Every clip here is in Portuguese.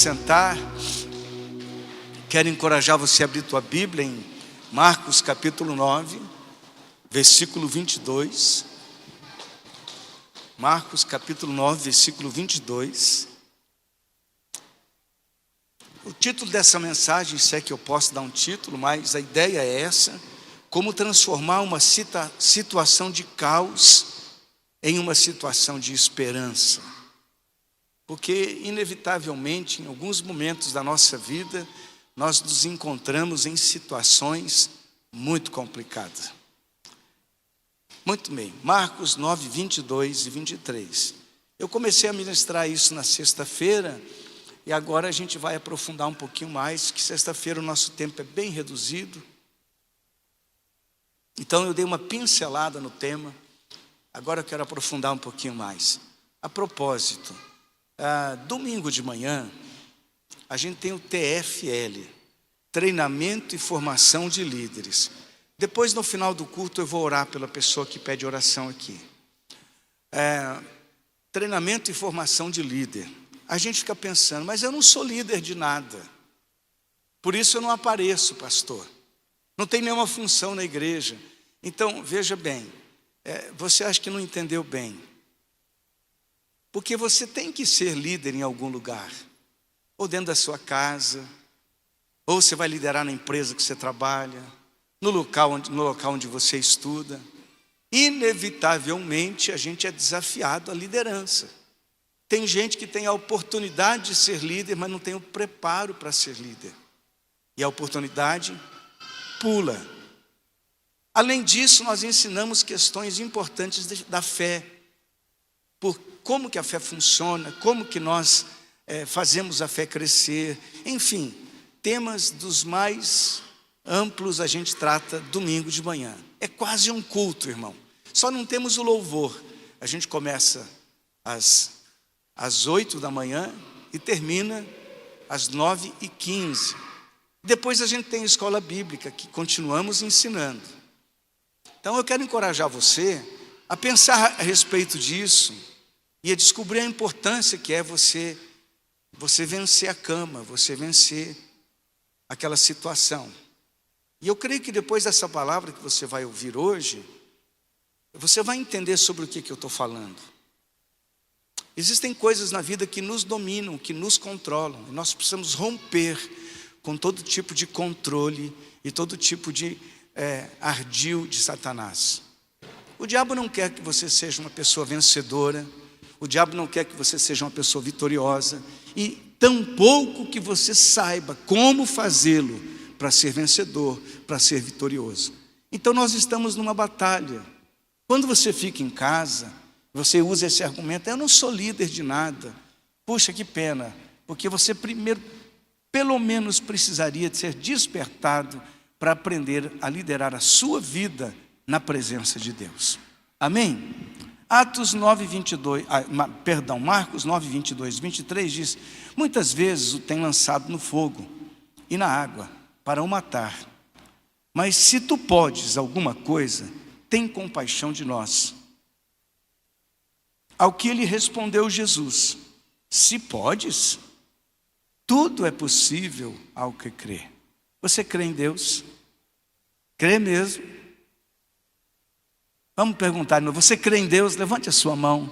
Sentar, quero encorajar você a abrir tua Bíblia em Marcos capítulo 9, versículo 22. Marcos capítulo 9, versículo 22. O título dessa mensagem, se é que eu posso dar um título, mas a ideia é essa: como transformar uma situação de caos em uma situação de esperança. Porque, inevitavelmente, em alguns momentos da nossa vida, nós nos encontramos em situações muito complicadas. Muito bem, Marcos 9, 22 e 23. Eu comecei a ministrar isso na sexta-feira, e agora a gente vai aprofundar um pouquinho mais, que sexta-feira o nosso tempo é bem reduzido. Então eu dei uma pincelada no tema, agora eu quero aprofundar um pouquinho mais. A propósito, domingo de manhã, a gente tem o TFL, Treinamento e Formação de Líderes. Depois, no final do culto, eu vou orar pela pessoa que pede oração aqui. Treinamento e Formação de Líder. A gente fica pensando, mas eu não sou líder de nada. Por isso eu não apareço, pastor. Não tem nenhuma função na igreja. Então, veja bem, você acha que não entendeu bem. Porque você tem que ser líder em algum lugar, ou dentro da sua casa, ou você vai liderar na empresa que você trabalha, no local onde você estuda. Inevitavelmente a gente é desafiado à liderança. Tem gente que tem a oportunidade de ser líder, mas não tem o preparo para ser líder. E a oportunidade pula. Além disso, nós ensinamos questões importantes da fé. Por como que a fé funciona, como que nós fazemos a fé crescer, enfim, temas dos mais amplos a gente trata domingo de manhã. É quase um culto, irmão. Só não temos o louvor. A gente começa às 8 da manhã e termina às 9h15. Depois a gente tem a escola bíblica, que continuamos ensinando. Então eu quero encorajar você a pensar a respeito disso e a descobrir a importância que é você vencer a cama, você vencer aquela situação. E eu creio que depois dessa palavra que você vai ouvir hoje, você vai entender sobre o que eu estou falando. Existem coisas na vida que nos dominam, que nos controlam, e nós precisamos romper com todo tipo de controle e todo tipo de ardil de Satanás. O diabo não quer que você seja uma pessoa vencedora, o diabo não quer que você seja uma pessoa vitoriosa, e tampouco que você saiba como fazê-lo para ser vencedor, para ser vitorioso. Então nós estamos numa batalha. Quando você fica em casa, você usa esse argumento: eu não sou líder de nada. Puxa, que pena, porque você primeiro, pelo menos, precisaria de ser despertado para aprender a liderar a sua vida na presença de Deus. Amém? Marcos 9, 22, 23 diz: muitas vezes o tem lançado no fogo e na água para o matar. Mas se tu podes alguma coisa, tem compaixão de nós. Ao que lhe respondeu Jesus: se podes, tudo é possível ao que crê. Você crê em Deus? Crê mesmo? Vamos perguntar, você crê em Deus? Levante a sua mão.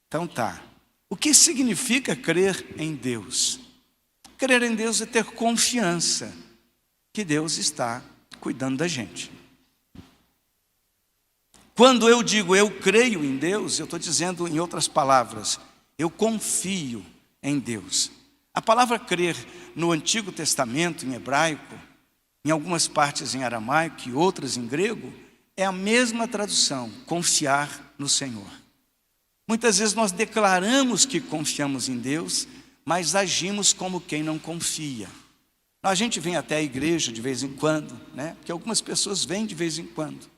Então tá. O que significa crer em Deus? Crer em Deus é ter confiança que Deus está cuidando da gente. Quando eu digo eu creio em Deus, eu estou dizendo, em outras palavras, eu confio em Deus. A palavra crer no Antigo Testamento, em hebraico, em algumas partes em aramaico e outras em grego, é a mesma tradução: confiar no Senhor. Muitas vezes nós declaramos que confiamos em Deus, mas agimos como quem não confia. A gente vem até a igreja de vez em quando, né? Porque algumas pessoas vêm de vez em quando.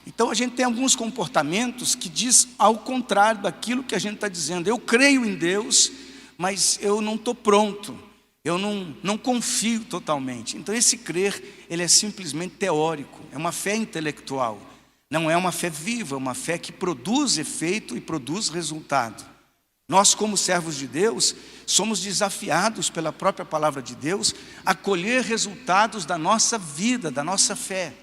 Então a gente tem alguns comportamentos que diz ao contrário daquilo que a gente está dizendo. Eu creio em Deus, mas eu não estou pronto. Eu não confio totalmente. Então esse crer, ele é simplesmente teórico, é uma fé intelectual. Não é uma fé viva, é uma fé que produz efeito e produz resultado. Nós, como servos de Deus, somos desafiados pela própria palavra de Deus a colher resultados da nossa vida, da nossa fé.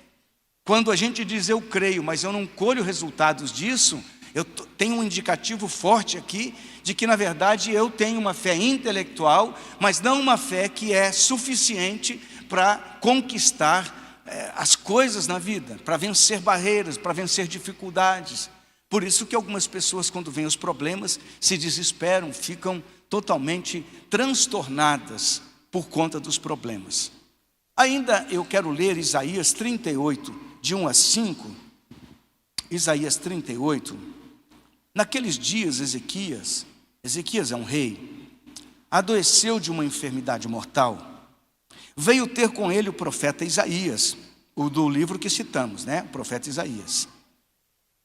Quando a gente diz eu creio, mas eu não colho resultados disso, eu tenho um indicativo forte aqui de que, na verdade, eu tenho uma fé intelectual, mas não uma fé que é suficiente para conquistar as coisas na vida, para vencer barreiras, para vencer dificuldades. Por isso que algumas pessoas, quando vêm os problemas, se desesperam, ficam totalmente transtornadas por conta dos problemas. Ainda eu quero ler Isaías 38, de 1 a 5. Isaías 38. Naqueles dias, Ezequias é um rei, adoeceu de uma enfermidade mortal. Veio ter com ele o profeta Isaías, o do livro que citamos, o profeta Isaías,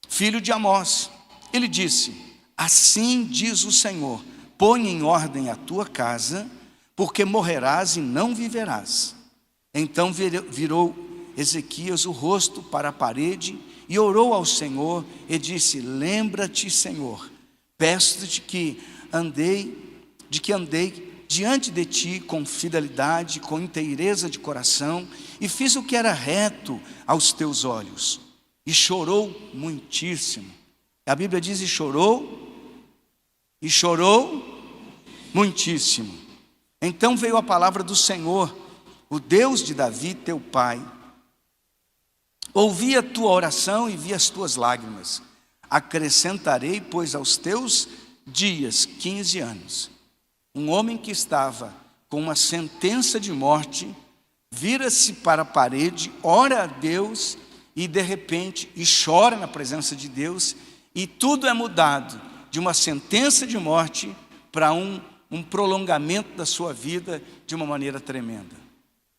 filho de Amós. Ele disse: assim diz o Senhor, põe em ordem a tua casa, porque morrerás e não viverás. Então virou Ezequias o rosto para a parede e orou ao Senhor e disse: lembra-te, Senhor, peço-te que andei diante de ti com fidelidade, com inteireza de coração, e fiz o que era reto aos teus olhos. E chorou muitíssimo. A Bíblia diz: e chorou muitíssimo. Então veio a palavra do Senhor, o Deus de Davi, teu pai. Ouvi a tua oração e vi as tuas lágrimas. Acrescentarei, pois, aos teus dias 15 anos. Um homem que estava com uma sentença de morte, vira-se para a parede, ora a Deus, e de repente, chora na presença de Deus, e tudo é mudado, de uma sentença de morte para um prolongamento da sua vida de uma maneira tremenda.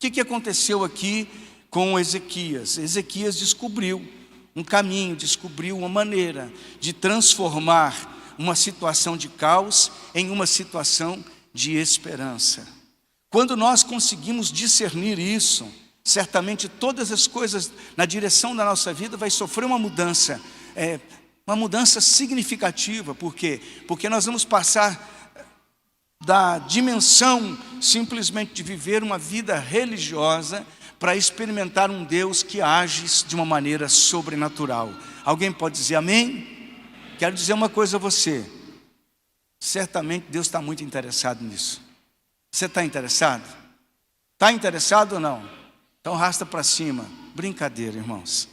O que aconteceu aqui com Ezequias? Ezequias descobriu um caminho, descobriu uma maneira de transformar uma situação de caos em uma situação de esperança. Quando nós conseguimos discernir isso, certamente todas as coisas na direção da nossa vida vai sofrer uma mudança significativa. Por quê? Porque nós vamos passar da dimensão simplesmente de viver uma vida religiosa para experimentar um Deus que age de uma maneira sobrenatural. Alguém pode dizer amém? Quero dizer uma coisa a você. Certamente Deus está muito interessado nisso. Você está interessado? Está interessado ou não? Então arrasta para cima. Brincadeira, irmãos.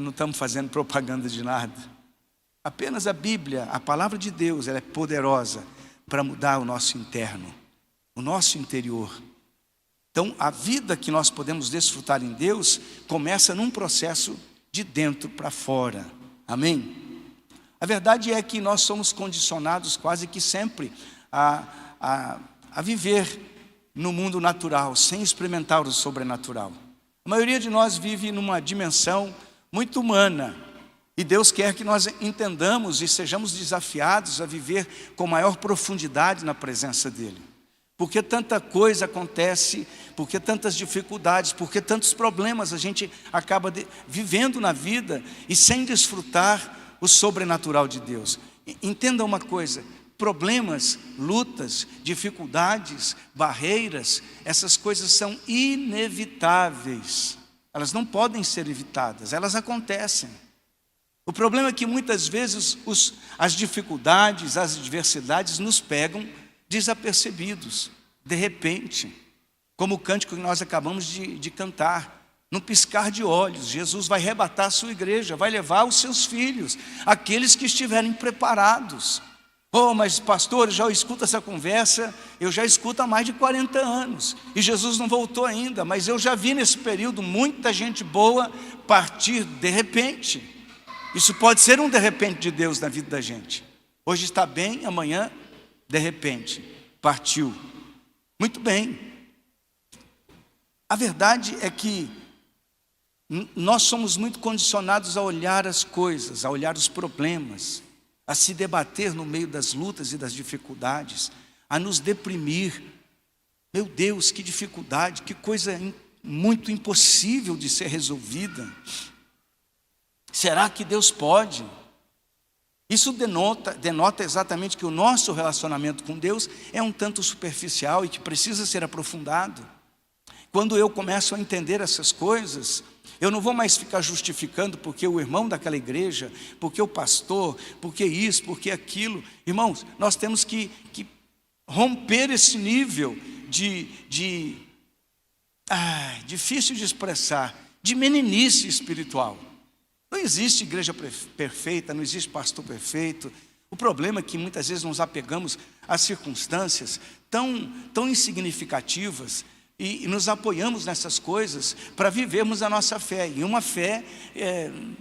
Não estamos fazendo propaganda de nada. Apenas a Bíblia, a palavra de Deus, ela é poderosa para mudar o nosso interno, o nosso interior. Então, a vida que nós podemos desfrutar em Deus começa num processo de dentro para fora. Amém? A verdade é que nós somos condicionados quase que sempre a viver no mundo natural, sem experimentar o sobrenatural. A maioria de nós vive numa dimensão muito humana. E Deus quer que nós entendamos e sejamos desafiados a viver com maior profundidade na presença dEle. Porque tanta coisa acontece, porque tantas dificuldades, porque tantos problemas a gente acaba vivendo na vida e sem desfrutar o sobrenatural de Deus. Entenda uma coisa: problemas, lutas, dificuldades, barreiras, essas coisas são inevitáveis. Elas não podem ser evitadas, elas acontecem. O problema é que muitas vezes as dificuldades, as adversidades nos pegam desapercebidos, de repente, como o cântico que nós acabamos de cantar. Num piscar de olhos, Jesus vai arrebatar a sua igreja, vai levar os seus filhos, aqueles que estiverem preparados. Oh, mas pastor, eu já escuto essa conversa, eu já escuto há mais de 40 anos, e Jesus não voltou ainda, mas eu já vi nesse período muita gente boa partir de repente. Isso pode ser um de repente de Deus na vida da gente. Hoje está bem, amanhã, de repente, partiu. Muito bem. A verdade é que nós somos muito condicionados a olhar as coisas, a olhar os problemas, a se debater no meio das lutas e das dificuldades, a nos deprimir. Meu Deus, que dificuldade, que coisa muito impossível de ser resolvida. Será que Deus pode? Isso denota exatamente que o nosso relacionamento com Deus é um tanto superficial e que precisa ser aprofundado. Quando eu começo a entender essas coisas, eu não vou mais ficar justificando porque o irmão daquela igreja, porque o pastor, porque isso, porque aquilo. Irmãos, nós temos que romper esse nível difícil de expressar, de meninice espiritual. Não existe igreja perfeita, não existe pastor perfeito. O problema é que muitas vezes nos apegamos a circunstâncias tão insignificativas e nos apoiamos nessas coisas para vivermos a nossa fé. E uma fé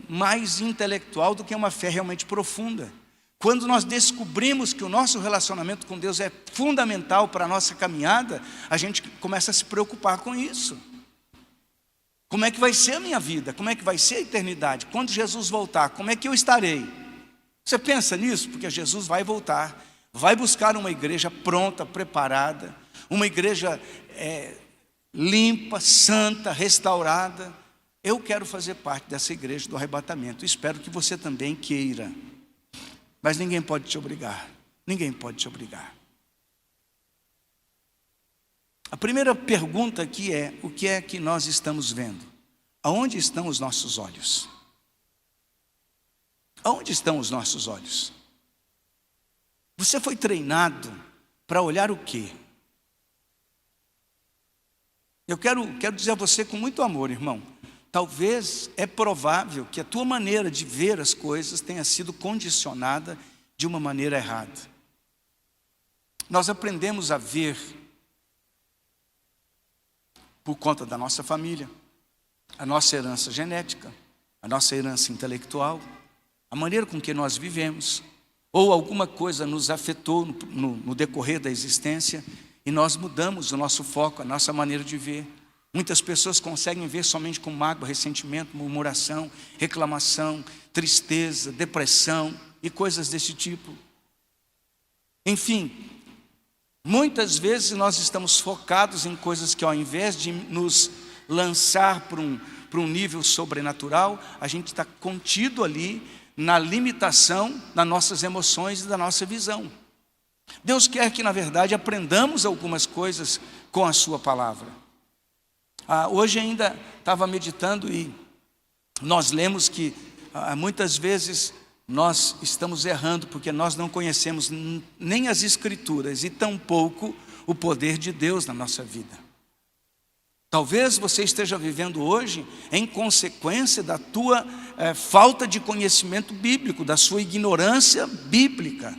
mais intelectual do que uma fé realmente profunda. Quando nós descobrimos que o nosso relacionamento com Deus é fundamental para a nossa caminhada, a gente começa a se preocupar com isso. Como é que vai ser a minha vida? Como é que vai ser a eternidade? Quando Jesus voltar, como é que eu estarei? Você pensa nisso? Porque Jesus vai voltar, vai buscar uma igreja pronta, preparada, uma igreja limpa, santa, restaurada. Eu quero fazer parte dessa igreja do arrebatamento. Espero que você também queira. Mas ninguém pode te obrigar. Ninguém pode te obrigar. A primeira pergunta aqui é: o que é que nós estamos vendo? Aonde estão os nossos olhos? Aonde estão os nossos olhos? Você foi treinado para olhar o quê? Eu quero dizer a você com muito amor, irmão. Talvez é provável que a tua maneira de ver as coisas tenha sido condicionada de uma maneira errada. Nós aprendemos a ver por conta da nossa família, a nossa herança genética, a nossa herança intelectual, a maneira com que nós vivemos, ou alguma coisa nos afetou no decorrer da existência e nós mudamos o nosso foco, a nossa maneira de ver. Muitas pessoas conseguem ver somente com mágoa, ressentimento, murmuração, reclamação, tristeza, depressão e coisas desse tipo. Enfim, muitas vezes nós estamos focados em coisas que, ao invés de nos lançar para um nível sobrenatural, a gente está contido ali na limitação das nossas emoções e da nossa visão. Deus quer que, na verdade, aprendamos algumas coisas com a sua palavra. Hoje ainda estava meditando e nós lemos que muitas vezes nós estamos errando porque nós não conhecemos nem as Escrituras e tampouco o poder de Deus na nossa vida. Talvez você esteja vivendo hoje em consequência da tua falta de conhecimento bíblico, da sua ignorância bíblica.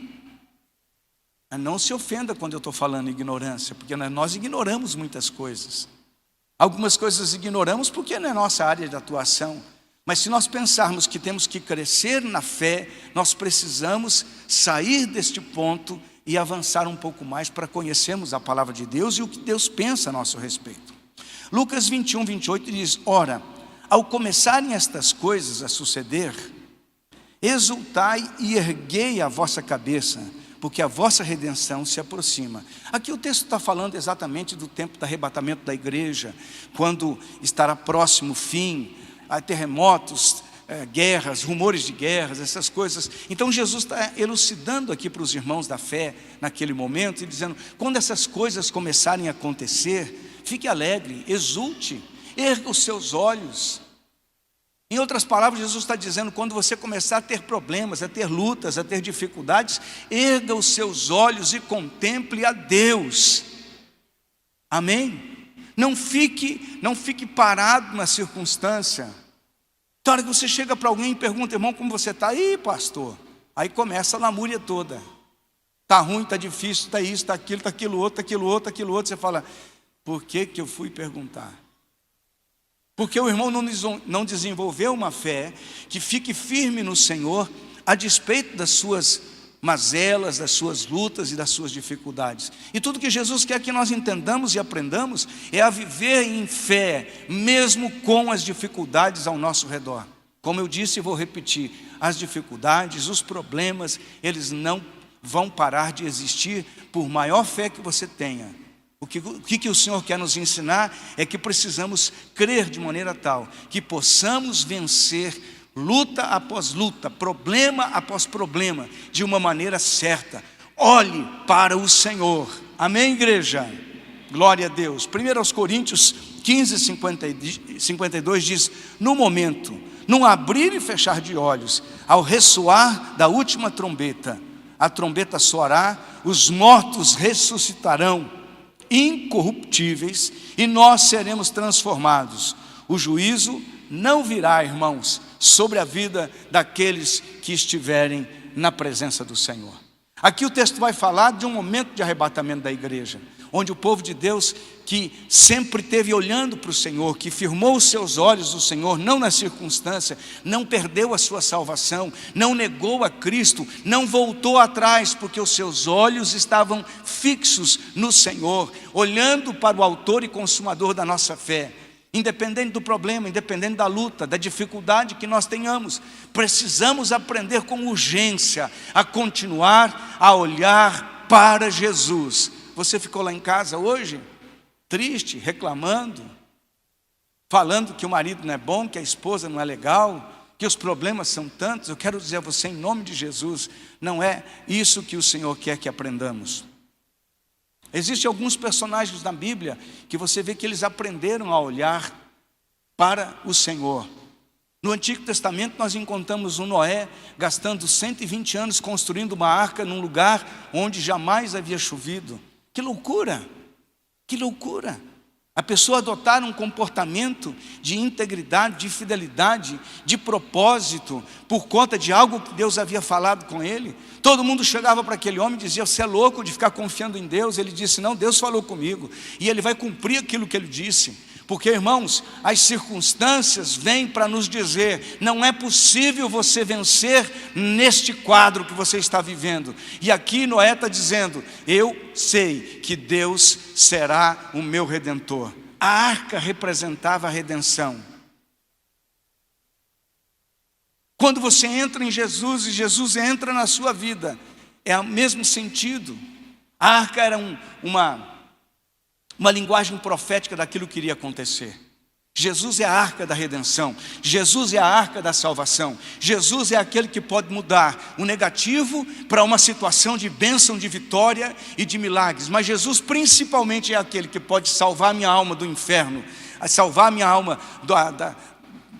Não se ofenda quando eu estou falando ignorância, porque nós ignoramos muitas coisas. Algumas coisas ignoramos porque não é nossa área de atuação. Mas se nós pensarmos que temos que crescer na fé, nós precisamos sair deste ponto e avançar um pouco mais para conhecermos a palavra de Deus e o que Deus pensa a nosso respeito. Lucas 21, 28 diz: ora, ao começarem estas coisas a suceder, exultai e erguei a vossa cabeça, porque a vossa redenção se aproxima. Aqui o texto está falando exatamente do tempo do arrebatamento da igreja, quando estará próximo o fim, terremotos, guerras, rumores de guerras, essas coisas. Então Jesus está elucidando aqui para os irmãos da fé, naquele momento, e dizendo: quando essas coisas começarem a acontecer, fique alegre, exulte, erga os seus olhos. Em outras palavras, Jesus está dizendo: quando você começar a ter problemas, a ter lutas, a ter dificuldades, erga os seus olhos e contemple a Deus. Amém? Não fique parado na circunstância. Então, hora que você chega para alguém e pergunta: irmão, como você está? Ih, pastor. Aí começa a lamúria toda. Está ruim, está difícil, está isso, está aquilo outro, aquilo outro, aquilo outro. Você fala: por que eu fui perguntar? Porque o irmão não desenvolveu uma fé que fique firme no Senhor, a despeito das suas mazelas, das suas lutas e das suas dificuldades. E tudo que Jesus quer que nós entendamos e aprendamos é a viver em fé, mesmo com as dificuldades ao nosso redor. Como eu disse e vou repetir, as dificuldades, os problemas, eles não vão parar de existir por maior fé que você tenha. O que o Senhor quer nos ensinar é que precisamos crer de maneira tal que possamos vencer luta após luta, problema após problema, de uma maneira certa. Olhe para o Senhor. Amém, igreja? Glória a Deus. 1 Coríntios 15, 52 diz: no momento, num abrir e fechar de olhos, ao ressoar da última trombeta, a trombeta soará, os mortos ressuscitarão, incorruptíveis, e nós seremos transformados. O juízo não virá, irmãos, sobre a vida daqueles que estiverem na presença do Senhor. Aqui o texto vai falar de um momento de arrebatamento da igreja, onde o povo de Deus, que sempre esteve olhando para o Senhor, que firmou os seus olhos no Senhor, não na circunstância, não perdeu a sua salvação, não negou a Cristo, não voltou atrás, porque os seus olhos estavam fixos no Senhor, olhando para o autor e consumador da nossa fé. Independente do problema, independente da luta, da dificuldade que nós tenhamos, precisamos aprender com urgência a continuar a olhar para Jesus. Você ficou lá em casa hoje, triste, reclamando, falando que o marido não é bom, que a esposa não é legal, que os problemas são tantos. Eu quero dizer a você, em nome de Jesus, não é isso que o Senhor quer que aprendamos. Existem alguns personagens na Bíblia que você vê que eles aprenderam a olhar para o Senhor. No Antigo Testamento nós encontramos um Noé gastando 120 anos construindo uma arca num lugar onde jamais havia chovido. Que loucura! Que loucura! A pessoa adotar um comportamento de integridade, de fidelidade, de propósito, por conta de algo que Deus havia falado com ele. Todo mundo chegava para aquele homem e dizia: você é louco de ficar confiando em Deus? Ele disse: não, Deus falou comigo, e Ele vai cumprir aquilo que Ele disse. Porque, irmãos, as circunstâncias vêm para nos dizer: não é possível você vencer neste quadro que você está vivendo. E aqui Noé está dizendo: eu sei que Deus será o meu redentor. A arca representava a redenção. Quando você entra em Jesus e Jesus entra na sua vida, é o mesmo sentido. A arca era uma linguagem profética daquilo que iria acontecer. Jesus é a arca da redenção, Jesus é a arca da salvação, Jesus é aquele que pode mudar o negativo para uma situação de bênção, de vitória e de milagres. Mas Jesus principalmente é aquele que pode salvar minha alma do inferno, salvar minha alma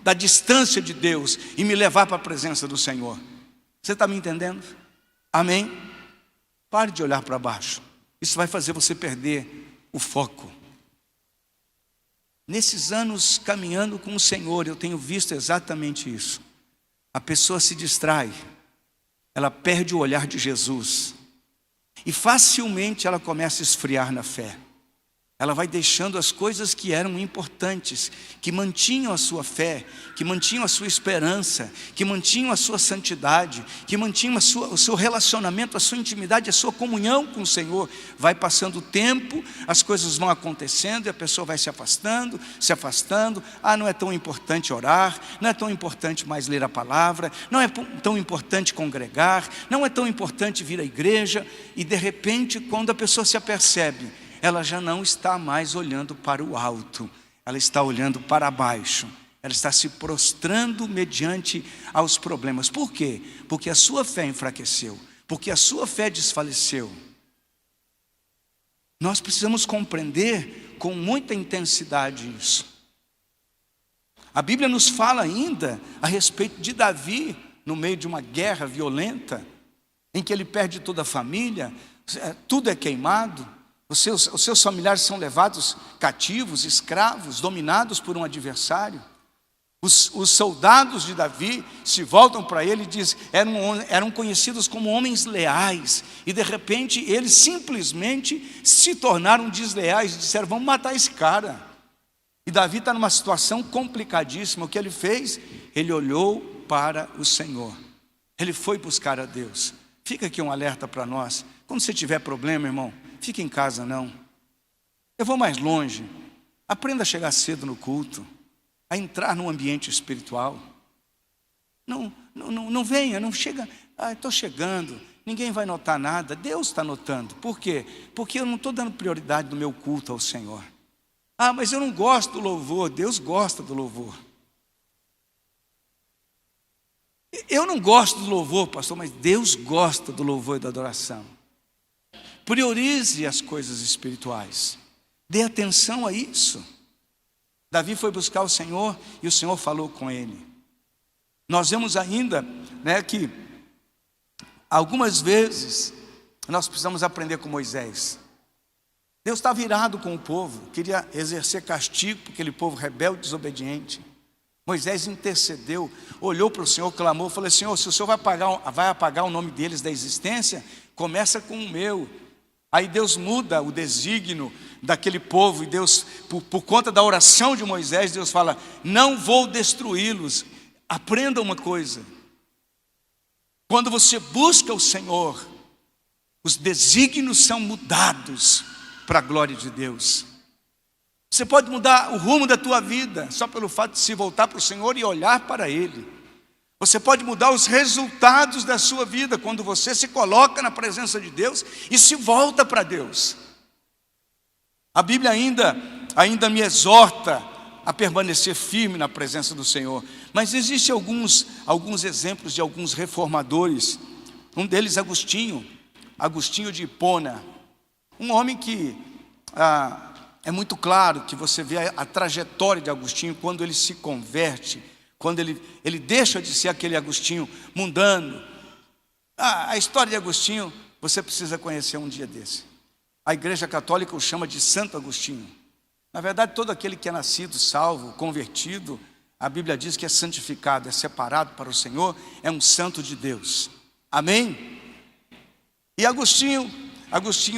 da distância de Deus e me levar para a presença do Senhor. Você está me entendendo? Amém? Pare de olhar para baixo, isso vai fazer você perder o foco. Nesses anos caminhando com o Senhor, eu tenho visto exatamente isso. A pessoa se distrai, ela perde o olhar de Jesus, e facilmente ela começa a esfriar na fé. Ela vai deixando as coisas que eram importantes, que mantinham a sua fé, que mantinham a sua esperança, que mantinham a sua santidade, que mantinham o seu relacionamento, a sua intimidade, a sua comunhão com o Senhor. Vai passando o tempo, as coisas vão acontecendo e a pessoa vai se afastando. Não é tão importante orar, não é tão importante mais ler a palavra, não é tão importante congregar, não é tão importante vir à igreja. E de repente, quando a pessoa se apercebe, ela já não está mais olhando para o alto, ela está olhando para baixo, ela está se prostrando mediante aos problemas. Por quê? Porque a sua fé enfraqueceu, porque a sua fé desfaleceu. Nós precisamos compreender com muita intensidade isso. A Bíblia nos fala ainda a respeito de Davi, no meio de uma guerra violenta, em que ele perde toda a família, tudo é queimado. Os seus familiares são levados cativos, escravos, dominados por um adversário. Os soldados de Davi se voltam para ele e dizem, eram conhecidos como homens leais, e de repente eles simplesmente se tornaram desleais e disseram: vamos matar esse cara. E Davi está numa situação complicadíssima. O que ele fez? Ele olhou para o Senhor, ele foi buscar a Deus. Fica aqui um alerta para nós: quando você tiver problema, irmão, fique em casa não. Eu vou mais longe. Aprenda a chegar cedo no culto, a entrar no ambiente espiritual. Não venha, não chega. Estou chegando, ninguém vai notar nada. Deus está notando. Por quê? Porque eu não estou dando prioridade no meu culto ao Senhor. Mas eu não gosto do louvor. Deus gosta do louvor. Eu não gosto do louvor, pastor, mas Deus gosta do louvor e da adoração. Priorize as coisas espirituais. Dê atenção a isso. Davi foi buscar o Senhor e o Senhor falou com ele. Nós vemos ainda, né, que algumas vezes nós precisamos aprender com Moisés. Deus estava irado com o povo, queria exercer castigo para aquele povo rebelde e desobediente. Moisés intercedeu, olhou para o Senhor, clamou, falou: Senhor, se o Senhor vai apagar o nome deles da existência, começa com o meu. Aí Deus muda o desígnio daquele povo, e Deus, por conta da oração de Moisés, Deus fala: não vou destruí-los. Aprenda uma coisa: quando você busca o Senhor, os desígnios são mudados para a glória de Deus. Você pode mudar o rumo da tua vida só pelo fato de se voltar para o Senhor e olhar para Ele. Você pode mudar os resultados da sua vida quando você se coloca na presença de Deus e se volta para Deus. A Bíblia ainda me exorta a permanecer firme na presença do Senhor. Mas existem alguns exemplos de alguns reformadores. Um deles, Agostinho de Hipona. Um homem que é muito claro que você vê a trajetória de Agostinho quando ele se converte, quando ele deixa de ser aquele Agostinho mundano. A história de Agostinho você precisa conhecer um dia desse. A Igreja Católica o chama de Santo Agostinho. Na verdade, todo aquele que é nascido, salvo, convertido, a Bíblia diz que é santificado, é separado para o Senhor, é um santo de Deus. Amém? E Agostinho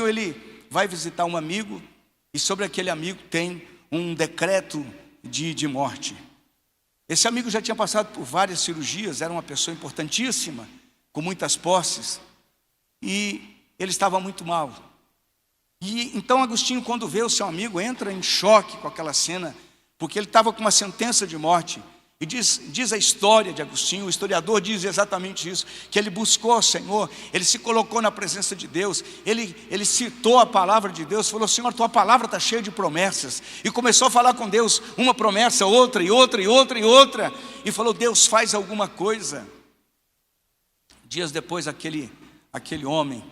ele vai visitar um amigo, e sobre aquele amigo tem um decreto de morte. Esse amigo já tinha passado por várias cirurgias, era uma pessoa importantíssima, com muitas posses, e ele estava muito mal. E então Agostinho, quando vê o seu amigo, entra em choque com aquela cena, porque ele estava com uma sentença de morte. E diz a história de Agostinho, o historiador diz exatamente isso, que ele buscou ao Senhor, ele se colocou na presença de Deus, ele citou a palavra de Deus, falou: Senhor, tua palavra está cheia de promessas, e começou a falar com Deus, uma promessa, outra, e outra, e outra, e outra, e falou: Deus, faz alguma coisa. Dias depois, aquele homem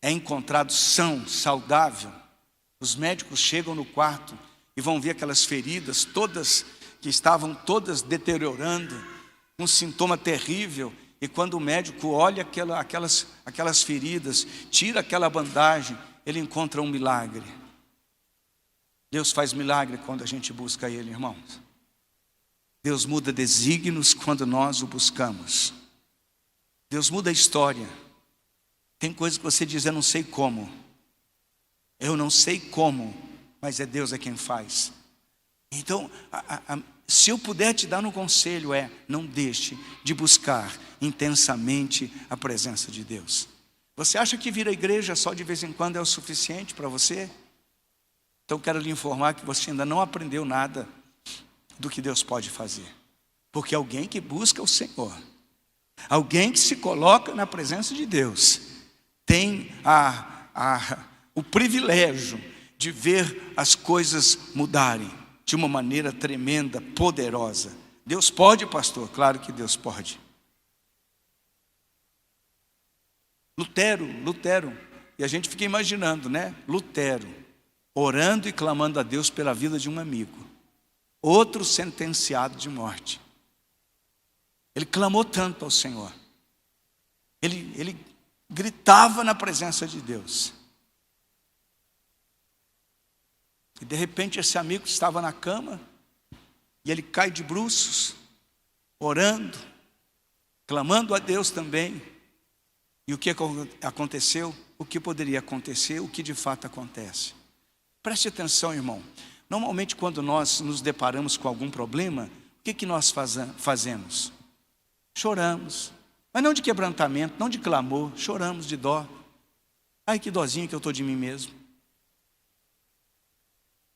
é encontrado são, saudável. Os médicos chegam no quarto e vão ver aquelas feridas todas, que estavam todas deteriorando, um sintoma terrível. E quando o médico olha aquelas feridas, tira aquela bandagem, ele encontra um milagre. Deus faz milagre quando a gente busca Ele, irmãos. Deus muda desígnios quando nós o buscamos. Deus muda a história. Tem coisas que você diz: eu não sei como. Eu não sei como, mas é Deus quem faz. Então, se eu puder te dar um conselho, não deixe de buscar intensamente a presença de Deus. Você acha que vir à igreja só de vez em quando é o suficiente para você? Então quero lhe informar que você ainda não aprendeu nada do que Deus pode fazer. Porque alguém que busca o Senhor, alguém que se coloca na presença de Deus, tem o privilégio de ver as coisas mudarem de uma maneira tremenda, poderosa. Deus pode, pastor? Claro que Deus pode. Lutero, e a gente fica imaginando, né? Lutero, orando e clamando a Deus pela vida de um amigo, outro sentenciado de morte. Ele clamou tanto ao Senhor, ele gritava na presença de Deus. E de repente esse amigo estava na cama, e ele cai de bruços, orando, clamando a Deus também. E o que aconteceu? O que poderia acontecer? O que de fato acontece? Preste atenção, irmão. Normalmente quando nós nos deparamos com algum problema, o que nós fazemos? Choramos. Mas não de quebrantamento, não de clamor, choramos de dó. Ai, que dozinha que eu estou de mim mesmo.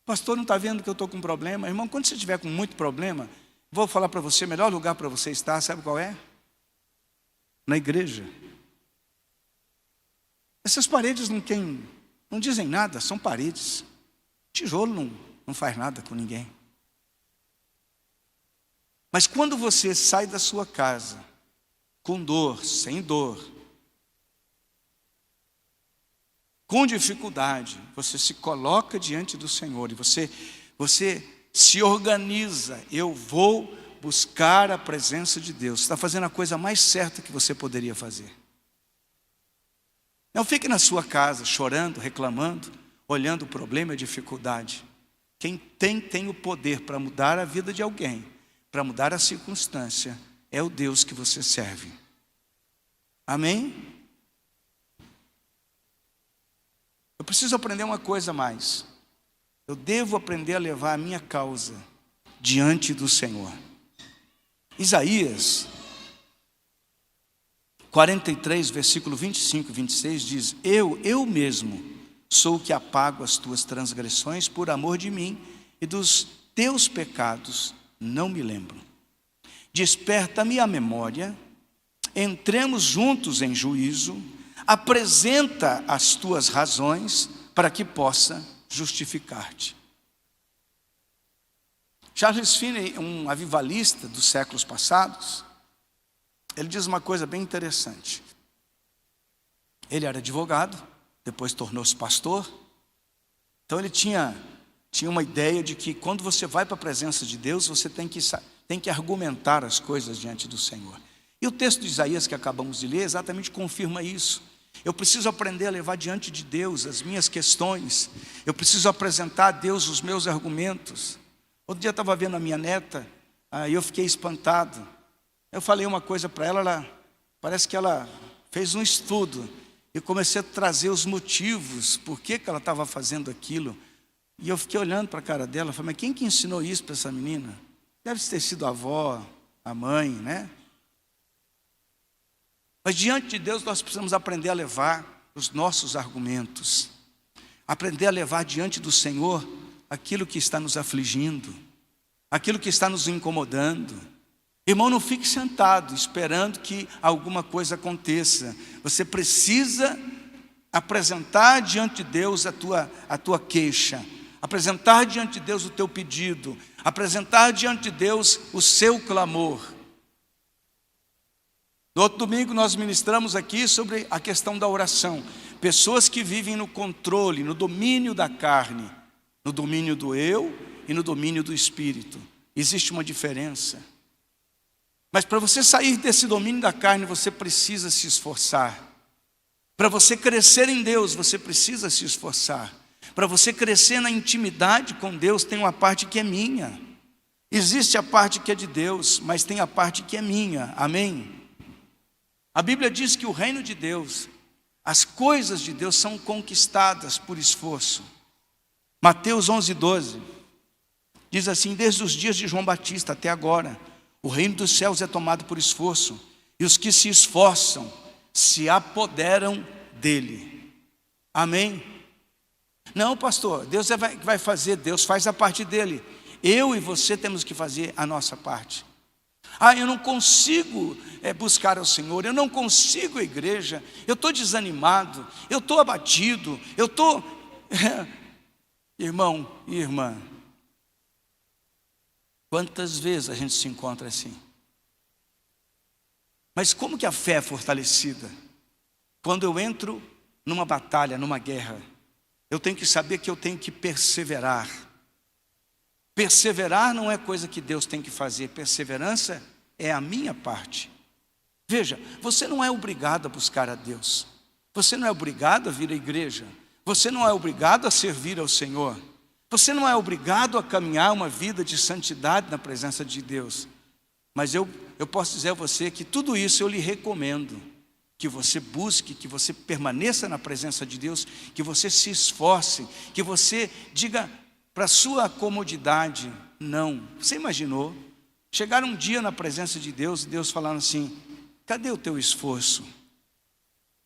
Pastor, não está vendo que eu estou com problema? Irmão, quando você estiver com muito problema, vou falar para você, o melhor lugar para você estar, sabe qual é? Na igreja. Essas paredes não dizem nada, são paredes. Tijolo não faz nada com ninguém. Mas quando você sai da sua casa, com dor, sem dor, com dificuldade, você se coloca diante do Senhor e você se organiza. Eu vou buscar a presença de Deus. Você está fazendo a coisa mais certa que você poderia fazer. Não fique na sua casa chorando, reclamando, olhando o problema e a dificuldade. Quem tem o poder para mudar a vida de alguém, para mudar a circunstância, é o Deus que você serve. Amém? Eu preciso aprender uma coisa a mais. Eu devo aprender a levar a minha causa diante do Senhor. Isaías 43, versículo 25 e 26 diz: Eu mesmo sou o que apago as tuas transgressões por amor de mim, e dos teus pecados não me lembro. Desperta-me a memória, entremos juntos em juízo, apresenta as tuas razões para que possa justificar-te. Charles Finney, um avivalista dos séculos passados, ele diz uma coisa bem interessante. Ele era advogado, depois tornou-se pastor. Então ele tinha uma ideia de que quando você vai para a presença de Deus, você tem que argumentar as coisas diante do Senhor. E o texto de Isaías que acabamos de ler exatamente confirma isso. Eu preciso aprender a levar diante de Deus as minhas questões. Eu preciso apresentar a Deus os meus argumentos. Outro dia eu estava vendo a minha neta, aí eu fiquei espantado. Eu falei uma coisa para ela, parece que ela fez um estudo. Eu comecei a trazer os motivos, por que ela estava fazendo aquilo. E eu fiquei olhando para a cara dela, falei, mas quem que ensinou isso para essa menina? Deve ter sido a avó, a mãe, né? Mas diante de Deus nós precisamos aprender a levar os nossos argumentos. Aprender a levar diante do Senhor aquilo que está nos afligindo, aquilo que está nos incomodando. Irmão, não fique sentado esperando que alguma coisa aconteça. Você precisa apresentar diante de Deus a tua queixa, apresentar diante de Deus o teu pedido, apresentar diante de Deus o seu clamor. No outro domingo nós ministramos aqui sobre a questão da oração. Pessoas que vivem no controle, no domínio da carne, no domínio do eu e no domínio do espírito. Existe uma diferença. Mas para você sair desse domínio da carne, você precisa se esforçar. Para você crescer em Deus, você precisa se esforçar. Para você crescer na intimidade com Deus, tem uma parte que é minha. Existe a parte que é de Deus, mas tem a parte que é minha. Amém? A Bíblia diz que o reino de Deus, as coisas de Deus são conquistadas por esforço. Mateus 11:12 diz assim: desde os dias de João Batista até agora, o reino dos céus é tomado por esforço, e os que se esforçam se apoderam dele. Amém? Não, pastor, Deus vai fazer, Deus faz a parte dele. Eu e você temos que fazer a nossa parte. Eu não consigo buscar ao Senhor, eu não consigo a igreja, eu estou desanimado, eu estou abatido, eu estou... Irmão e irmã, quantas vezes a gente se encontra assim? Mas como que a fé é fortalecida? Quando eu entro numa batalha, numa guerra, eu tenho que saber que eu tenho que perseverar. Perseverar não é coisa que Deus tem que fazer, perseverança é a minha parte. Veja, você não é obrigado a buscar a Deus, você não é obrigado a vir à igreja, você não é obrigado a servir ao Senhor, você não é obrigado a caminhar uma vida de santidade na presença de Deus. Mas eu posso dizer a você que tudo isso eu lhe recomendo, que você busque, que você permaneça na presença de Deus, que você se esforce, que você diga para a sua comodidade, não. Você imaginou chegar um dia na presença de Deus e Deus falando assim: cadê o teu esforço?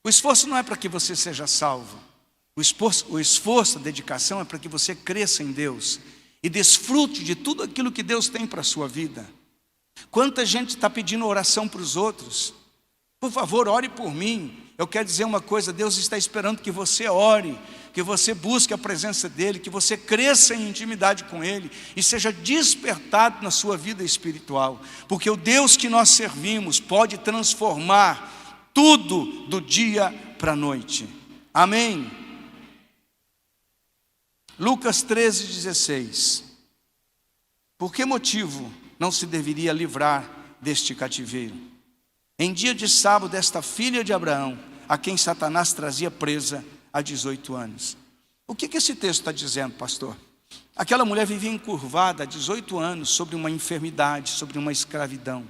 O esforço não é para que você seja salvo. O esforço, a dedicação é para que você cresça em Deus e desfrute de tudo aquilo que Deus tem para a sua vida. Quanta gente está pedindo oração para os outros? Por favor, ore por mim. Eu quero dizer uma coisa: Deus está esperando que você ore, que você busque a presença dEle, que você cresça em intimidade com Ele e seja despertado na sua vida espiritual, porque o Deus que nós servimos pode transformar tudo do dia para a noite. Amém? Lucas 13:16. Por que motivo não se deveria livrar deste cativeiro? Em dia de sábado, esta filha de Abraão, a quem Satanás trazia presa há 18 anos. O que esse texto está dizendo, pastor? Aquela mulher vivia encurvada há 18 anos sobre uma enfermidade, sobre uma escravidão.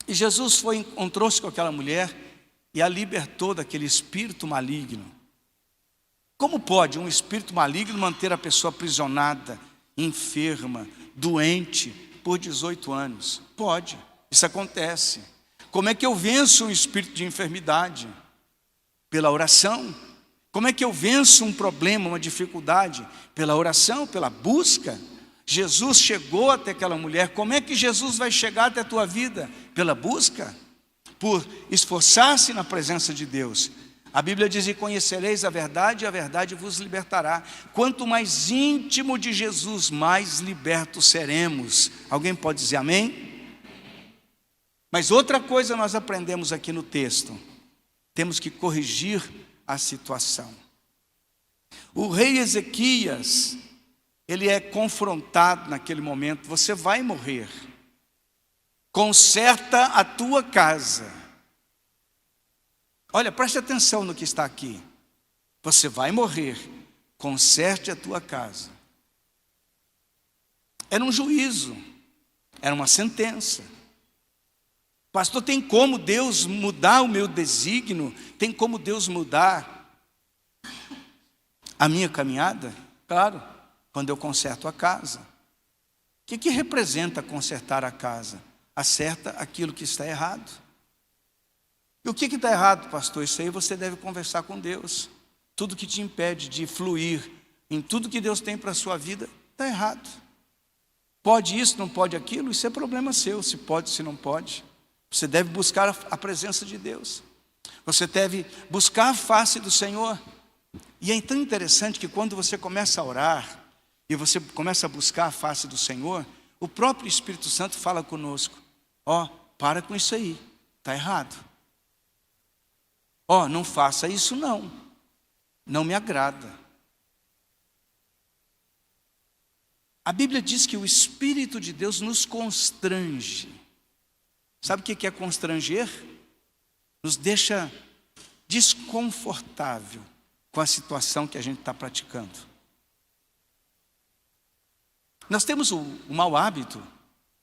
E Jesus encontrou-se com aquela mulher e a libertou daquele espírito maligno. Como pode um espírito maligno manter a pessoa aprisionada, enferma, doente por 18 anos? Pode, isso acontece. Como é que eu venço um espírito de enfermidade? Pela oração. Como é que eu venço um problema, uma dificuldade? Pela oração, pela busca. Jesus chegou até aquela mulher. Como é que Jesus vai chegar até a tua vida? Pela busca, por esforçar-se na presença de Deus. A Bíblia diz: e conhecereis a verdade vos libertará. Quanto mais íntimo de Jesus, mais libertos seremos. Alguém pode dizer amém? Mas outra coisa nós aprendemos aqui no texto: temos que corrigir a situação. O rei Ezequias, ele é confrontado naquele momento: você vai morrer, conserta a tua casa. Olha, preste atenção no que está aqui. Você vai morrer, conserte a tua casa. Era um juízo, era uma sentença. Pastor, tem como Deus mudar o meu desígnio? Tem como Deus mudar a minha caminhada? Claro, quando eu conserto a casa. O que representa consertar a casa? Acerta aquilo que está errado. E o que está errado, pastor? Isso aí você deve conversar com Deus. Tudo que te impede de fluir em tudo que Deus tem para a sua vida, está errado. Pode isso, não pode aquilo, isso é problema seu, se pode, se não pode. Você deve buscar a presença de Deus. Você deve buscar a face do Senhor. E é tão interessante que quando você começa a orar, e você começa a buscar a face do Senhor, o próprio Espírito Santo fala conosco: para com isso aí, está errado. Não faça isso não me agrada. A Bíblia diz que o Espírito de Deus nos constrange. Sabe o que é constranger? Nos deixa desconfortável com a situação que a gente está praticando. Nós temos o mau hábito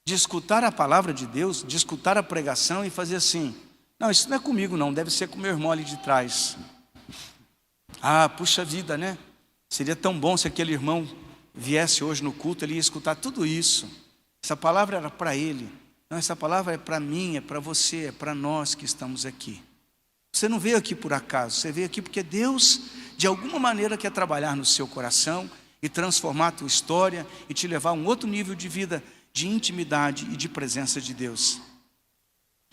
de escutar a palavra de Deus, de escutar a pregação e fazer assim: não, isso não é comigo não, deve ser com o meu irmão ali de trás. Puxa vida, né? Seria tão bom se aquele irmão viesse hoje no culto, ele ia escutar tudo isso. Essa palavra era para ele. Não, essa palavra é para mim, é para você, é para nós que estamos aqui. Você não veio aqui por acaso, você veio aqui porque Deus, de alguma maneira, quer trabalhar no seu coração e transformar a tua história e te levar a um outro nível de vida, de intimidade e de presença de Deus.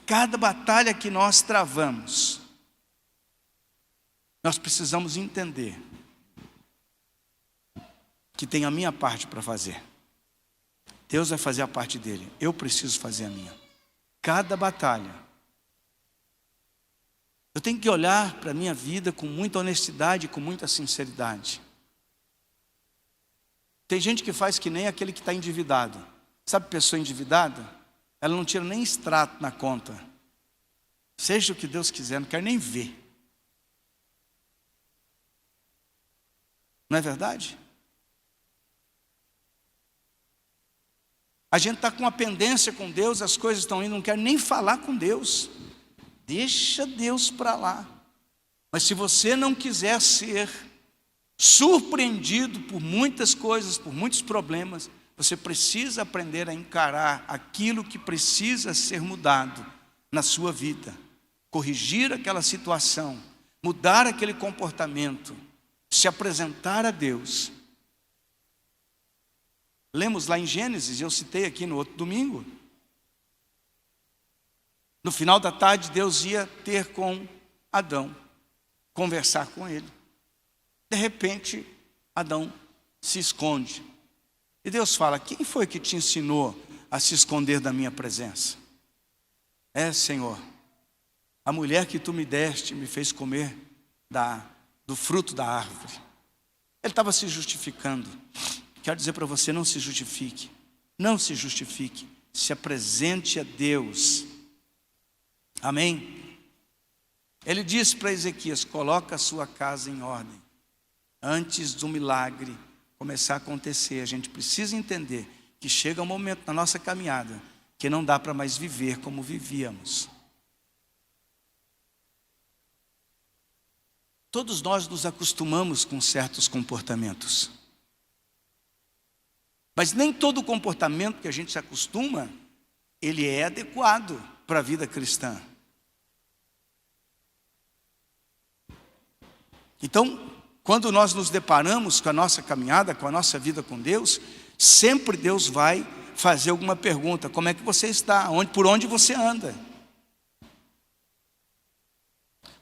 Cada batalha que nós travamos, nós precisamos entender que tem a minha parte para fazer. Deus vai fazer a parte dele, eu preciso fazer a minha. Cada batalha, eu tenho que olhar para a minha vida com muita honestidade, com muita sinceridade. Tem gente que faz que nem aquele que está endividado. Sabe pessoa endividada? Ela não tira nem extrato na conta. Seja o que Deus quiser, não quer nem ver. Não é verdade? A gente está com uma pendência com Deus, as coisas estão indo, não quer nem falar com Deus. Deixa Deus para lá. Mas se você não quiser ser surpreendido por muitas coisas, por muitos problemas, você precisa aprender a encarar aquilo que precisa ser mudado na sua vida. Corrigir aquela situação, mudar aquele comportamento, se apresentar a Deus. Lemos lá em Gênesis, eu citei aqui no outro domingo. No final da tarde, Deus ia ter com Adão, conversar com ele. De repente, Adão se esconde. E Deus fala: quem foi que te ensinou a se esconder da minha presença? Senhor, a mulher que tu me deste me fez comer do fruto da árvore. Ele estava se justificando. Quero dizer para você, não se justifique. Não se justifique. Se apresente a Deus. Amém? Ele disse para Ezequias: coloca a sua casa em ordem. Antes do milagre começar a acontecer, a gente precisa entender que chega um momento na nossa caminhada que não dá para mais viver como vivíamos. Todos nós nos acostumamos com certos comportamentos. Mas nem todo comportamento que a gente se acostuma, ele é adequado para a vida cristã. Então, quando nós nos deparamos com a nossa caminhada, com a nossa vida com Deus, sempre Deus vai fazer alguma pergunta: como é que você está? Por onde você anda?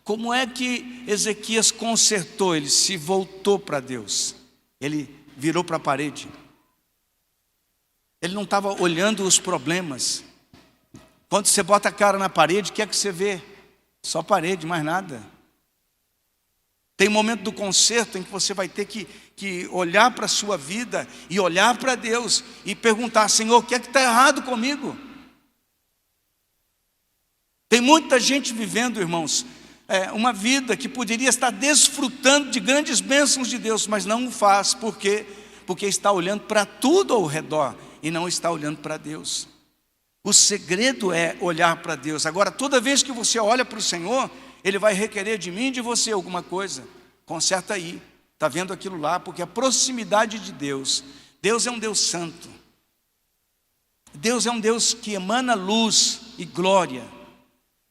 Como é que Ezequias consertou? Ele se voltou para Deus. Ele virou para a parede. Ele não estava olhando os problemas. Quando você bota a cara na parede, o que é que você vê? Só parede, mais nada. Tem um momento do conserto em que você vai ter que olhar para a sua vida e olhar para Deus e perguntar: Senhor, o que é que está errado comigo? Tem muita gente vivendo, irmãos, uma vida que poderia estar desfrutando de grandes bênçãos de Deus, mas não o faz. Por quê? Porque está olhando para tudo ao redor e não está olhando para Deus. O segredo é olhar para Deus. Agora, toda vez que você olha para o Senhor, Ele vai requerer de mim e de você alguma coisa. Conserta aí, está vendo aquilo lá, porque a proximidade de Deus, Deus é um Deus santo. Deus é um Deus que emana luz e glória.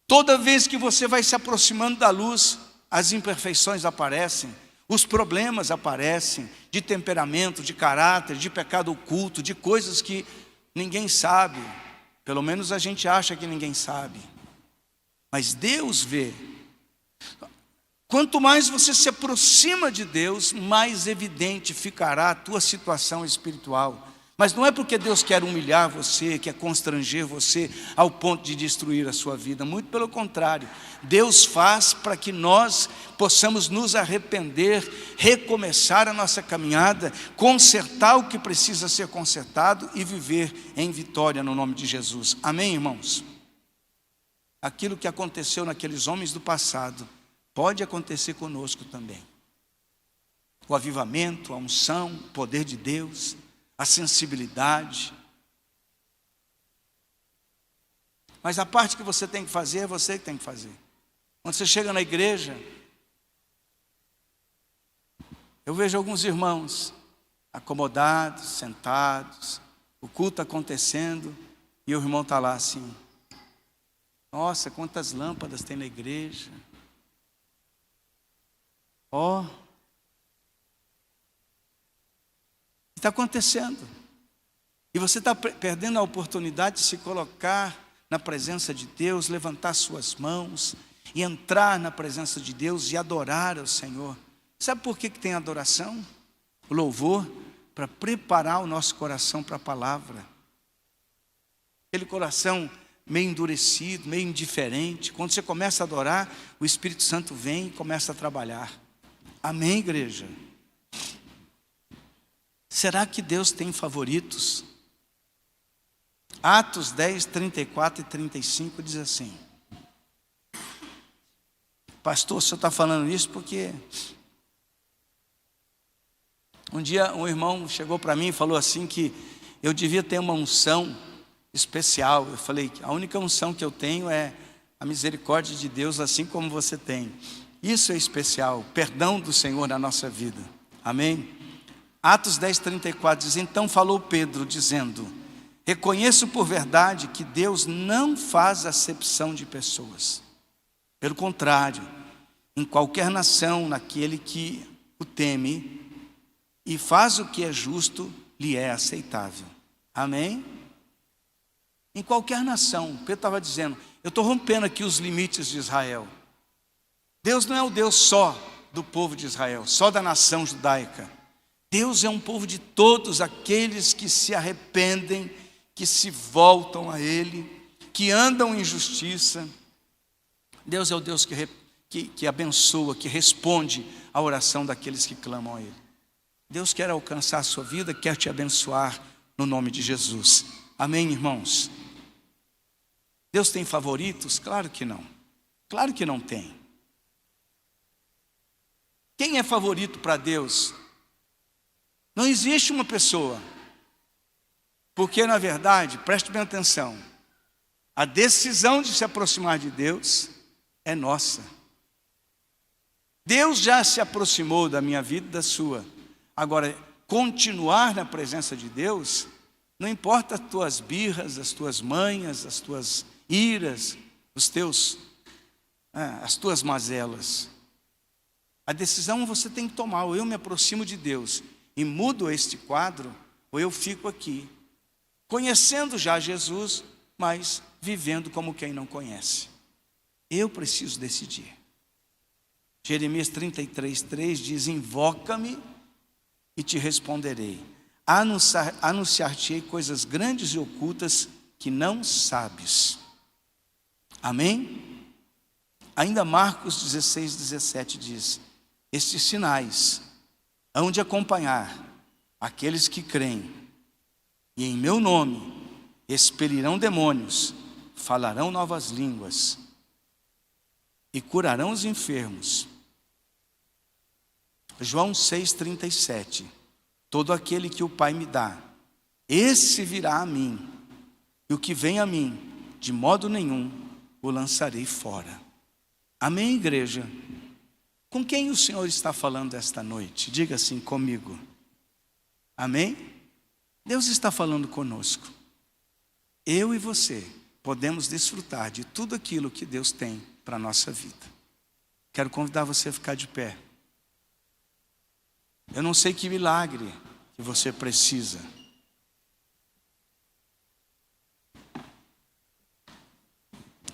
Toda vez que você vai se aproximando da luz, as imperfeições aparecem, os problemas aparecem, de temperamento, de caráter, de pecado oculto, de coisas que ninguém sabe. Pelo menos a gente acha que ninguém sabe. Mas Deus vê. Quanto mais você se aproxima de Deus, mais evidente ficará a tua situação espiritual. Mas não é porque Deus quer humilhar você, quer constranger você ao ponto de destruir a sua vida. Muito pelo contrário. Deus faz para que nós possamos nos arrepender, recomeçar a nossa caminhada, consertar o que precisa ser consertado e viver em vitória no nome de Jesus. Amém, irmãos? Aquilo que aconteceu naqueles homens do passado pode acontecer conosco também. O avivamento, a unção, o poder de Deus, a sensibilidade. Mas a parte que você tem que fazer, é você que tem que fazer. Quando você chega na igreja, eu vejo alguns irmãos acomodados, sentados, o culto acontecendo, e o irmão está lá assim: nossa, quantas lâmpadas tem na igreja. Está acontecendo. E você está perdendo a oportunidade de se colocar na presença de Deus, levantar suas mãos e entrar na presença de Deus e adorar ao Senhor. Sabe por que tem adoração? O louvor, para preparar o nosso coração para a palavra. Aquele coração meio endurecido, meio indiferente. Quando você começa a adorar, o Espírito Santo vem e começa a trabalhar. Amém, igreja? Será que Deus tem favoritos? Atos 10, 34 e 35 diz assim: pastor, o senhor está falando isso porque um dia um irmão chegou para mim e falou assim que eu devia ter uma unção especial. Eu falei que a única unção que eu tenho é a misericórdia de Deus, assim como você tem. Isso é especial, perdão do Senhor na nossa vida. Amém? Atos 10, 34 diz: então falou Pedro dizendo: reconheço por verdade que Deus não faz acepção de pessoas. Pelo contrário, em qualquer nação, naquele que o teme e faz o que é justo, lhe é aceitável. Amém? em qualquer nação. Pedro estava dizendo, eu estou rompendo aqui os limites de Israel. Deus não é o Deus só do povo de Israel, só da nação judaica. Deus é um povo de todos aqueles que se arrependem, que se voltam a Ele, que andam em justiça. Deus é o Deus que abençoa, que responde à oração daqueles que clamam a Ele. Deus quer alcançar a sua vida, quer te abençoar no nome de Jesus. Amém, irmãos? Deus tem favoritos? Claro que não. Claro que não tem. Quem é favorito para Deus? Não existe uma pessoa. Porque, na verdade, preste bem atenção, a decisão de se aproximar de Deus é nossa. Deus já se aproximou da minha vida e da sua. Agora, continuar na presença de Deus, não importa as tuas birras, as tuas manhas, as tuas iras, as tuas mazelas. A decisão você tem que tomar, ou eu me aproximo de Deus e mudo este quadro, ou eu fico aqui, conhecendo já Jesus, mas vivendo como quem não conhece. Eu preciso decidir. Jeremias 33:3 diz, invoca-me e te responderei. Anunciar-te-ei coisas grandes e ocultas que não sabes. Amém? Ainda Marcos 16:17 diz, estes sinais hão de acompanhar aqueles que creem, e em meu nome expelirão demônios, falarão novas línguas e curarão os enfermos. João 6:37, todo aquele que o Pai me dá, esse virá a mim, e o que vem a mim, de modo nenhum o lançarei fora. Amém, igreja? Com quem o Senhor está falando esta noite? Diga assim comigo. Amém? Deus está falando conosco. Eu e você podemos desfrutar de tudo aquilo que Deus tem para a nossa vida. Quero convidar você a ficar de pé. Eu não sei que milagre que você precisa.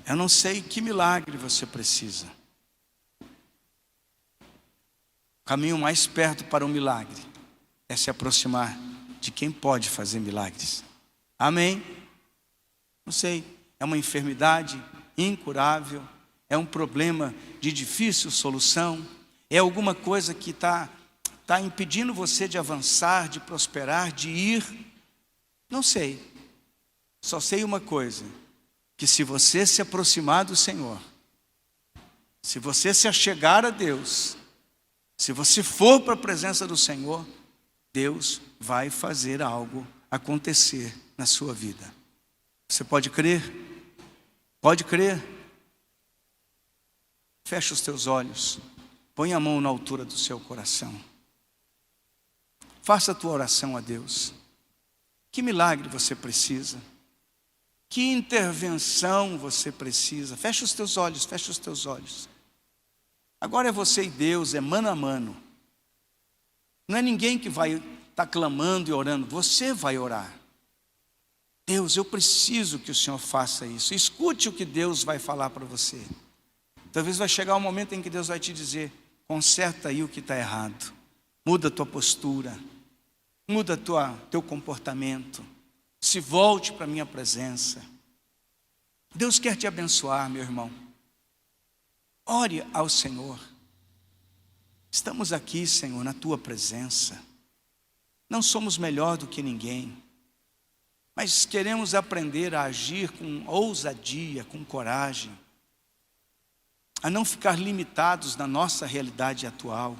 Eu não sei que milagre você precisa. O caminho mais perto para o milagre é se aproximar de quem pode fazer milagres. Amém? Não sei, é uma enfermidade incurável, é um problema de difícil solução, é alguma coisa que está impedindo você de avançar, de prosperar, de ir. Não sei, só sei uma coisa, que se você se aproximar do Senhor, se você se achegar a Deus, se você for para a presença do Senhor, Deus vai fazer algo acontecer na sua vida. Você pode crer? Pode crer? Feche os teus olhos, põe a mão na altura do seu coração. Faça a tua oração a Deus. Que milagre você precisa? Que intervenção você precisa? Feche os teus olhos, feche os teus olhos. Agora é você e Deus, é mano a mano. Não é ninguém que vai estar clamando e orando, você vai orar. Deus, eu preciso que o Senhor faça isso. Escute o que Deus vai falar para você. Talvez vai chegar um momento em que Deus vai te dizer, conserta aí o que está errado. Muda a tua postura. Muda teu comportamento. Se volte para a minha presença. Deus quer te abençoar, meu irmão. Ore ao Senhor. Estamos aqui, Senhor, na tua presença. Não somos melhor do que ninguém, mas queremos aprender a agir com ousadia, com coragem, a não ficar limitados na nossa realidade atual,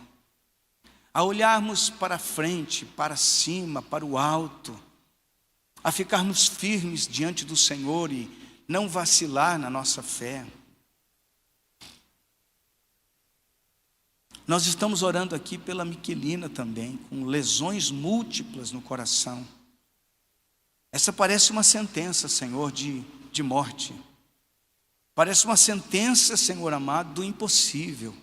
a olharmos para frente, para cima, para o alto, a ficarmos firmes diante do Senhor e não vacilar na nossa fé. Nós estamos orando aqui pela Miquelina também, com lesões múltiplas no coração. Essa parece uma sentença, Senhor, de morte. Parece uma sentença, Senhor amado, do impossível.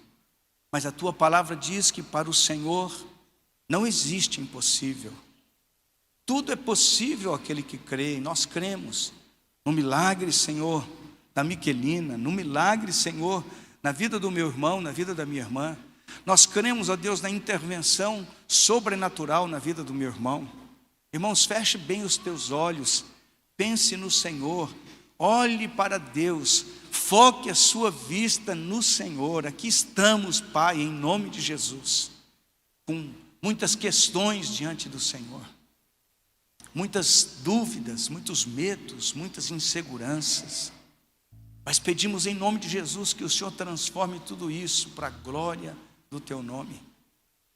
Mas a tua palavra diz que para o Senhor não existe impossível. Tudo é possível àquele que crê, e nós cremos. no milagre, Senhor, da Miquelina, no milagre, Senhor, na vida do meu irmão, na vida da minha irmã. Nós cremos, ó Deus, na intervenção sobrenatural na vida do meu irmão. Irmãos, feche bem os teus olhos, pense no Senhor, olhe para Deus, foque a sua vista no Senhor. Aqui estamos, Pai, em nome de Jesus, com muitas questões diante do Senhor, muitas dúvidas, muitos medos, muitas inseguranças. Mas pedimos em nome de Jesus que o Senhor transforme tudo isso para a glória do teu nome.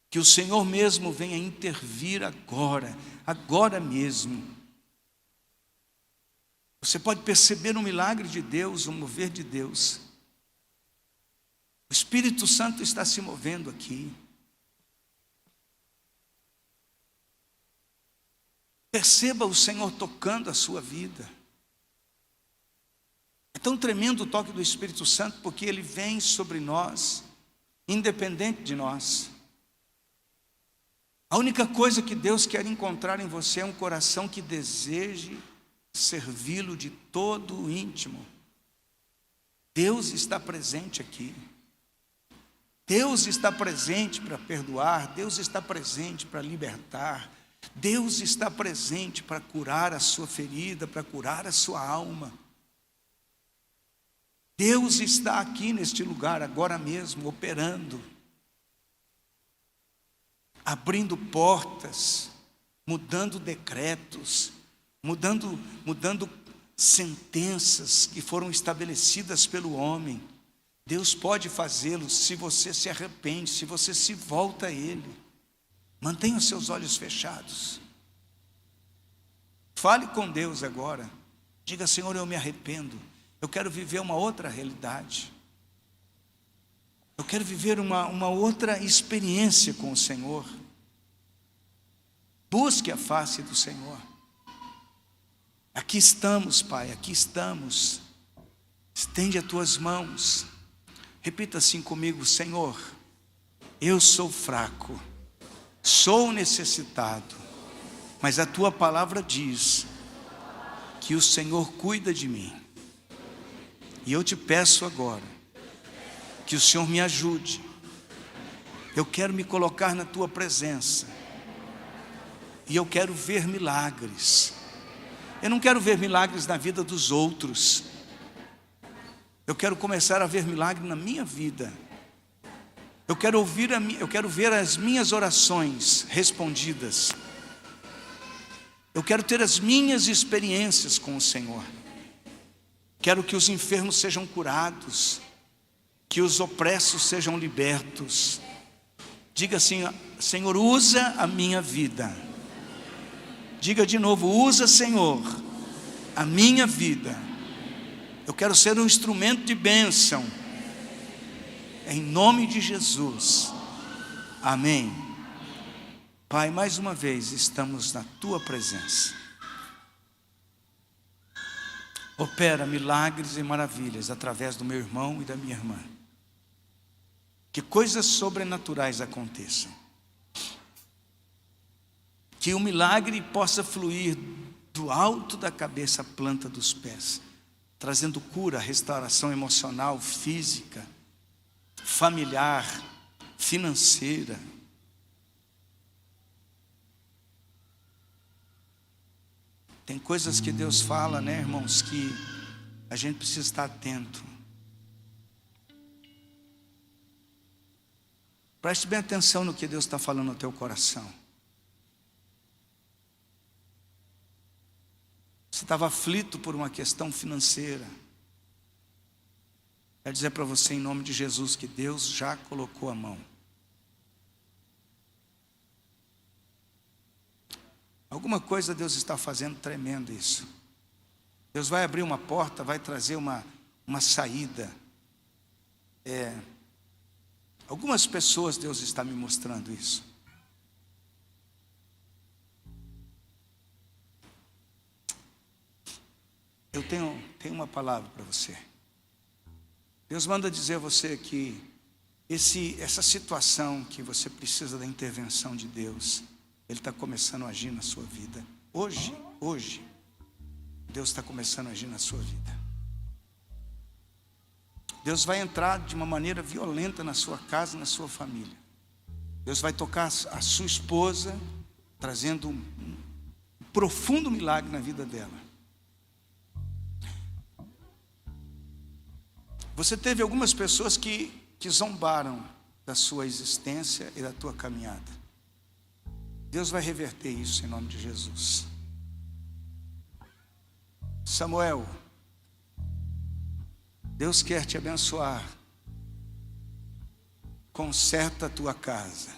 Que o Senhor mesmo venha intervir agora mesmo. Você pode perceber o milagre de Deus, o mover de Deus. O Espírito Santo está se movendo aqui. Perceba o Senhor tocando a sua vida. É tão tremendo o toque do Espírito Santo, porque ele vem sobre nós, independente de nós. A única coisa que Deus quer encontrar em você é um coração que deseje servi-lo de todo o íntimo. Deus está presente aqui. Deus está presente para perdoar. Deus está presente para libertar. Deus está presente para curar a sua ferida, para curar a sua alma. Deus está aqui neste lugar agora mesmo, operando, abrindo portas, mudando decretos, mudando sentenças que foram estabelecidas pelo homem. Deus pode fazê-lo se você se arrepende, se você se volta a Ele. Mantenha os seus olhos fechados. Fale com Deus agora. Diga: Senhor, eu me arrependo. Eu quero viver uma outra realidade. Eu quero viver uma outra experiência com o Senhor. Busque a face do Senhor. Aqui estamos, Pai, aqui estamos. Estende as tuas mãos. Repita assim comigo: Senhor, eu sou fraco, sou necessitado, mas a tua palavra diz que o Senhor cuida de mim. E eu te peço agora que o Senhor me ajude. Eu quero me colocar na tua presença. E eu quero ver milagres. Eu não quero ver milagres na vida dos outros. Eu quero começar a ver milagre na minha vida. Eu quero ver as minhas orações respondidas. Eu quero ter as minhas experiências com o Senhor. Quero que os enfermos sejam curados, que os opressos sejam libertos. Diga assim: Senhor, usa a minha vida. Diga de novo: usa, Senhor, a minha vida. Eu quero ser um instrumento de bênção. Em nome de Jesus. Amém. Pai, mais uma vez estamos na tua presença. Opera milagres e maravilhas através do meu irmão e da minha irmã. Que coisas sobrenaturais aconteçam. Que o milagre possa fluir do alto da cabeça à planta dos pés, trazendo cura, restauração emocional, física, familiar, financeira. Tem coisas que Deus fala, né, irmãos, que a gente precisa estar atento. Preste bem atenção no que Deus está falando no teu coração. Você estava aflito por uma questão financeira. Quero dizer para você, em nome de Jesus, que Deus já colocou a mão. Alguma coisa Deus está fazendo tremendo isso. Deus vai abrir uma porta, vai trazer uma saída. Algumas pessoas Deus está me mostrando isso. Eu tenho uma palavra para você. Deus manda dizer a você que essa situação que você precisa da intervenção de Deus, Ele está começando a agir na sua vida. Hoje. Deus está começando a agir na sua vida. Deus vai entrar de uma maneira violenta na sua casa, na sua família. Deus vai tocar a sua esposa, trazendo um profundo milagre na vida dela. Você teve algumas pessoas que zombaram da sua existência e da tua caminhada. Deus vai reverter isso em nome de Jesus. Samuel, Deus quer te abençoar. Conserta a tua casa.